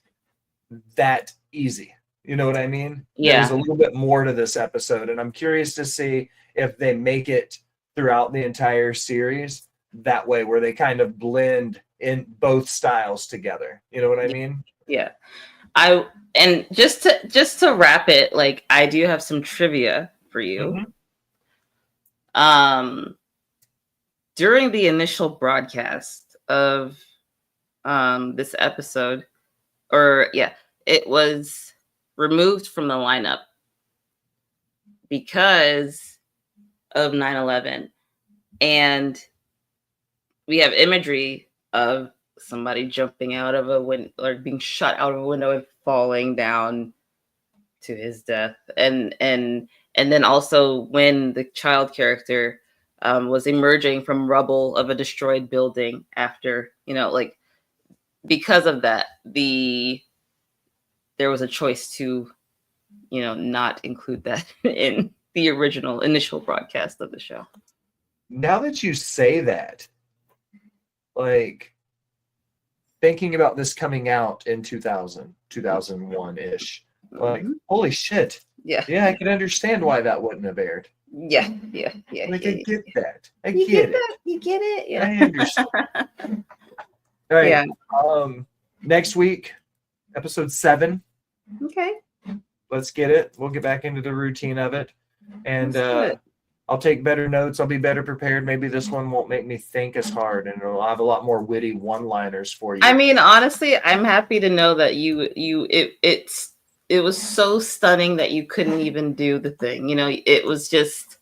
that easy. You know what I mean? Yeah. There's a little bit more to this episode, and I'm curious to see if they make it throughout the entire series that way, where they kind of blend in both styles together. You know what I mean? Yeah. And just to wrap it, like, I do have some trivia for you. Mm-hmm. During the initial broadcast of this episode, it was removed from the lineup because of 9/11, and we have imagery of somebody jumping out of a window or being shot out of a window and falling down to his death. And then also when the child character was emerging from rubble of a destroyed building after, like, because of that, there was a choice to, not include that in the initial broadcast of the show. Now that you say that, like, thinking about this coming out in 2001-ish, like, holy shit. Yeah. Yeah, I can understand why that wouldn't have aired. Yeah. Like, I get that. I You get it. that? You get it? Yeah. I understand. All right. Yeah. Next week, episode 7. Okay. Let's get it. We'll get back into the routine of it. And I'll take better notes. I'll be better prepared. Maybe this one won't make me think as hard, and it'll have a lot more witty one-liners for you. I mean, honestly, I'm happy to know that it's it was so stunning that you couldn't even do the thing. You know, it was just.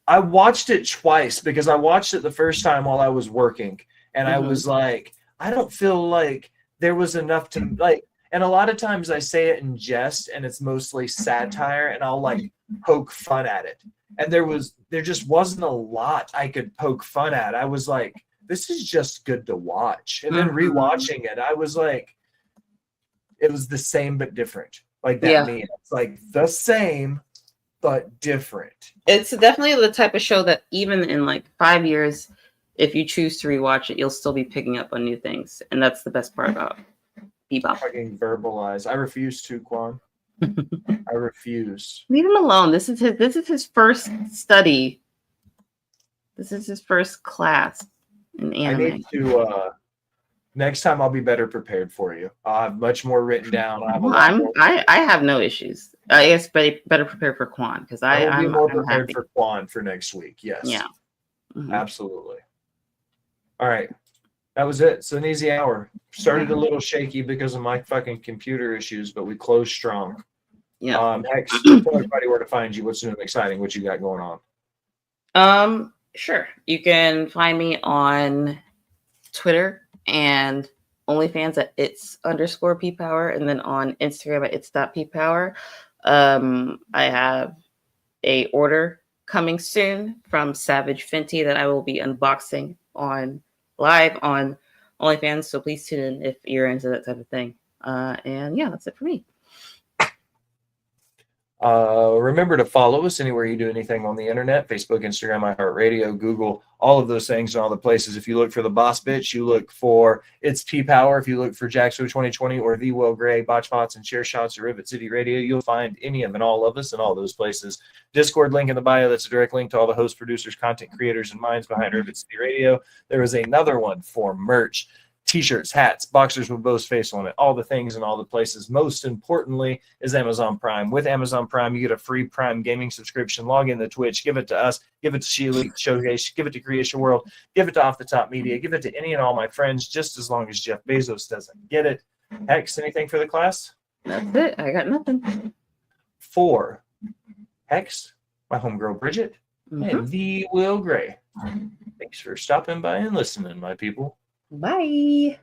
I watched it twice because I watched it the first time while I was working, and I was like, I don't feel like there was enough to like. And a lot of times I say it in jest, and it's mostly satire, and I'll like poke fun at it. And there just wasn't a lot I could poke fun at. I was like, this is just good to watch. And then rewatching it, I was like, it was the same but different. Like that meme. It's like the same but different. It's definitely the type of show that even in like 5 years, if you choose to rewatch it, you'll still be picking up on new things. And that's the best part about Bebop. Fucking verbalize. I refuse to, Quan. I refuse. Leave him alone. This is his first study. This is his first class in anime. I need to next time I'll be better prepared for you. I'll have much more written down. I have no issues. I guess better prepared for Quan because I'm more prepared happy. for Quan for next week. Yes. Yeah. Absolutely. All right. That was it. It's an easy hour. Started a little shaky because of my fucking computer issues, but we closed strong. Yeah. Hex, tell everybody where to find you. What's new and exciting? What you got going on? Sure. You can find me on Twitter and OnlyFans at its_ppower, and then on Instagram at its.ppower. I have a order coming soon from Savage Fenty that I will be unboxing live on OnlyFans, so please tune in if you're into that type of thing. And yeah, that's it for me. Remember to follow us anywhere you do anything on the internet, Facebook, Instagram, iHeartRadio, Google, all of those things and all the places. If you look for the Boss Bitch, you look for It's P Power. If you look for Jaxo 2020 or The Will Gray, Botchbots and Chair Shots or Rivet City Radio, you'll find any of and all of us in all those places. Discord link in the bio. That's a direct link to all the hosts, producers, content creators, and minds behind Rivet City Radio. There is another one for merch. T-shirts, hats, boxers with Bo's face on it, all the things and all the places. Most importantly is Amazon Prime. With Amazon Prime, you get a free Prime gaming subscription. Log in to Twitch, give it to us, give it to Sheila Showcase, give it to Creation World, give it to Off the Top Media, give it to any and all my friends, just as long as Jeff Bezos doesn't get it. Hex, anything for the class? That's it. I got nothing. For Hex, my homegirl Bridget, and The Will Gray. Thanks for stopping by and listening, my people. Bye.